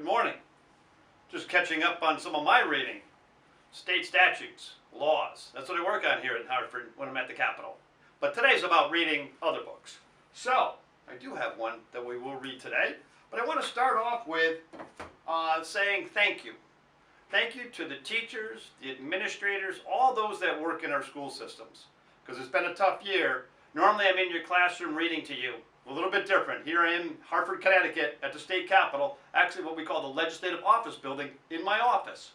Good morning. Just catching up on some of my reading. State statutes, laws. That's what I work on here in Hartford when I'm at the Capitol. But today's about reading other books. So, I do have one that we will read today. But I want to start off with saying thank you. Thank you to the teachers, the administrators, all those that work in our school systems. Because it's been a tough year. Normally I'm in your classroom reading to you. A little bit different. Here I am in Hartford, Connecticut at the state capitol, actually what we call the legislative office building in my office.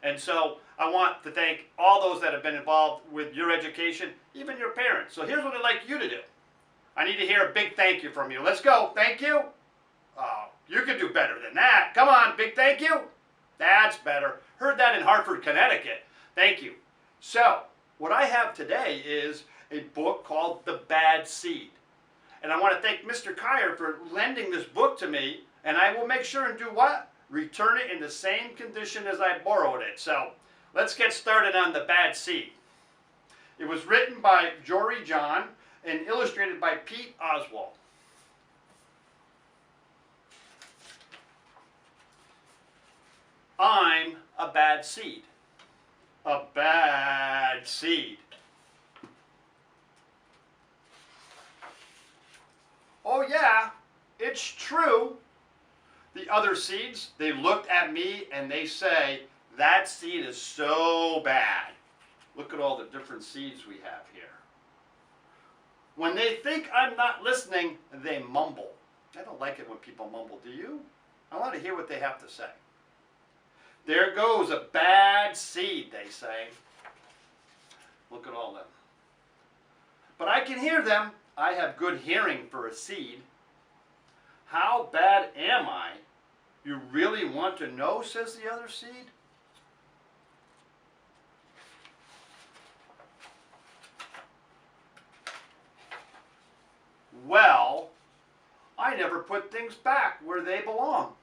And so I want to thank all those that have been involved with your education, even your parents. So here's what I'd like you to do. I need to hear a big thank you from you. Let's go. Thank you. Oh, you could do better than that. Come on, big thank you. That's better. Heard that in Hartford, Connecticut. Thank you. So what I have today is a book called The Bad Seed. And I want to thank Mr. Kyer for lending this book to me, and I will make sure and do what? Return it in the same condition as I borrowed it. So let's get started on The Bad Seed. It was written by Jory John and illustrated by Pete Oswald. I'm a bad seed. A bad seed. Oh yeah, it's true. The other seeds, they looked at me and they say, that seed is so bad. Look at all the different seeds we have here. When they think I'm not listening, they mumble. I don't like it when people mumble, do you? I want to hear what they have to say. There goes a bad seed, they say. Look at all them. But I can hear them. I have good hearing for a seed. How bad am I? You really want to know, says the other seed. Well, I never put things back where they belong.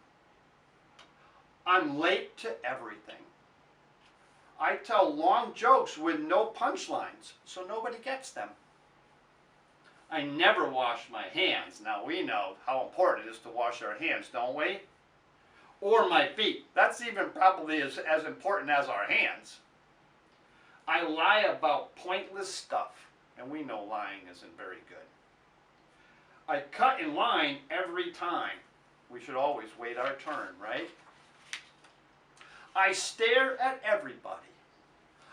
I'm late to everything. I tell long jokes with no punchlines, so nobody gets them. I never wash my hands. Now we know how important it is to wash our hands, don't we? Or my feet. That's even probably as important as our hands. I lie about pointless stuff, and we know lying isn't very good. I cut in line every time. We should always wait our turn, right? I stare at everybody.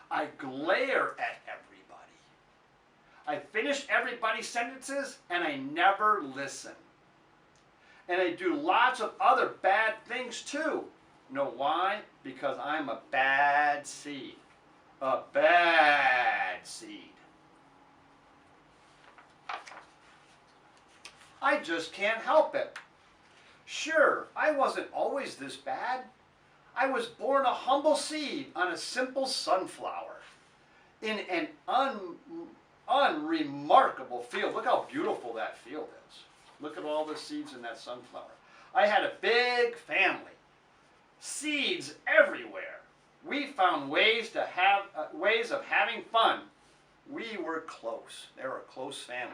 I glare at everybody. I finish everybody's sentences and I never listen. And I do lots of other bad things too. Know why? Because I'm a bad seed. A bad seed. I just can't help it. Sure, I wasn't always this bad. I was born a humble seed on a simple sunflower in an unremarkable field. Look how beautiful that field is. Look at all the seeds in that sunflower. I had a big family. Seeds everywhere. We found ways of having fun. We were close. They were a close family.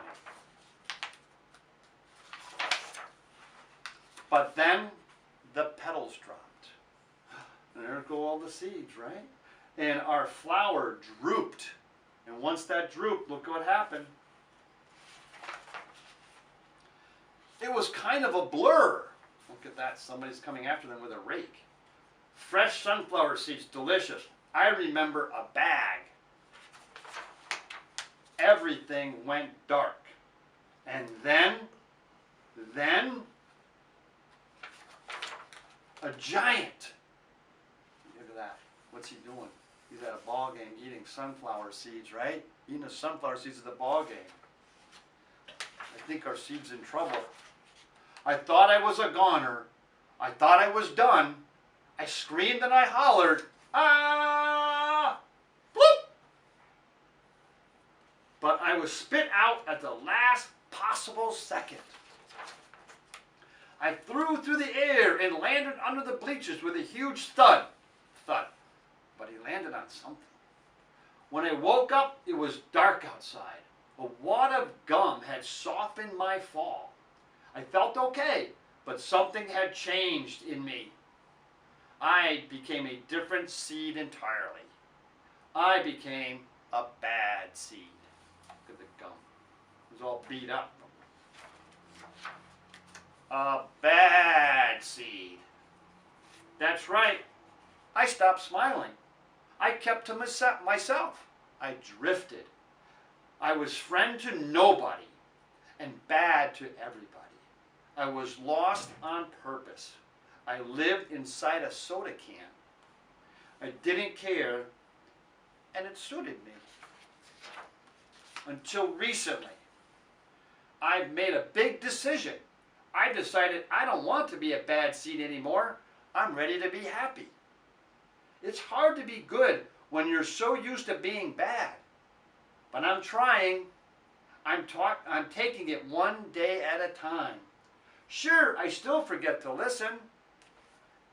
But then the petals dropped. And there go all the seeds, right? And our flower drooped. And once that drooped, look what happened. It was kind of a blur. Look at that. Somebody's coming after them with a rake. Fresh sunflower seeds, delicious. I remember a bag. Everything went dark. And then a giant. Look at that. What's he doing? He's at a ball game eating sunflower seeds, right? Eating the sunflower seeds at the ball game. I think our seed's in trouble. I thought I was a goner. I thought I was done. I screamed and I hollered, ah! Bloop! But I was spit out at the last possible second. I threw through the air and landed under the bleachers with a huge thud. Thud. But he landed on something. When I woke up, it was dark outside. A wad of gum had softened my fall. I felt okay, but something had changed in me. I became a different seed entirely. I became a bad seed. Look at the gum. It was all beat up. A bad seed. That's right. I stopped smiling. I kept to myself. I drifted. I was friend to nobody and bad to everybody. I was lost on purpose. I lived inside a soda can. I didn't care, and it suited me. Until recently, I've made a big decision. I decided I don't want to be a bad seed anymore. I'm ready to be happy. It's hard to be good when you're so used to being bad. But I'm trying. I'm taking it one day at a time. Sure, I still forget to listen.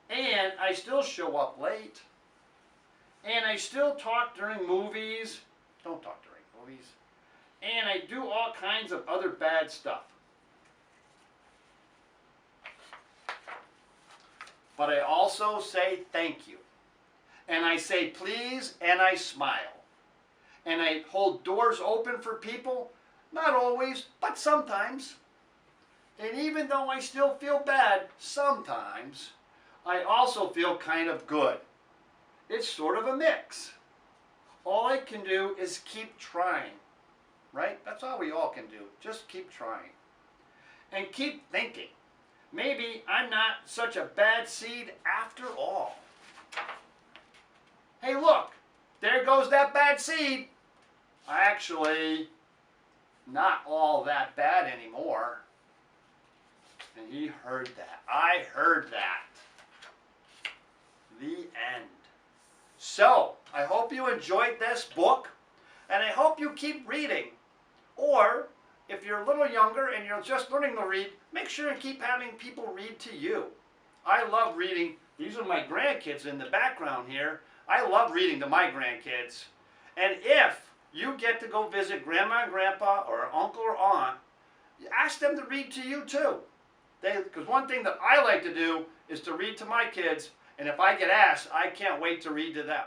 And I still show up late. And I still talk during movies. Don't talk during movies. And I do all kinds of other bad stuff. But I also say thank you. And I say please, and I smile. And I hold doors open for people, not always, but sometimes. And even though I still feel bad sometimes, I also feel kind of good. It's sort of a mix. All I can do is keep trying, right? That's all we all can do, just keep trying. And keep thinking. Maybe I'm not such a bad seed after all. Hey, look, there goes that bad seed. Actually, not all that bad anymore. And he heard that. I heard that. The end. So, I hope you enjoyed this book, and I hope you keep reading. Or, if you're a little younger and you're just learning to read, make sure and keep having people read to you. I love reading. These are my grandkids in the background here. I love reading to my grandkids. And if you get to go visit Grandma and Grandpa or Uncle or Aunt, ask them to read to you too. Because one thing that I like to do is to read to my kids, and if I get asked, I can't wait to read to them.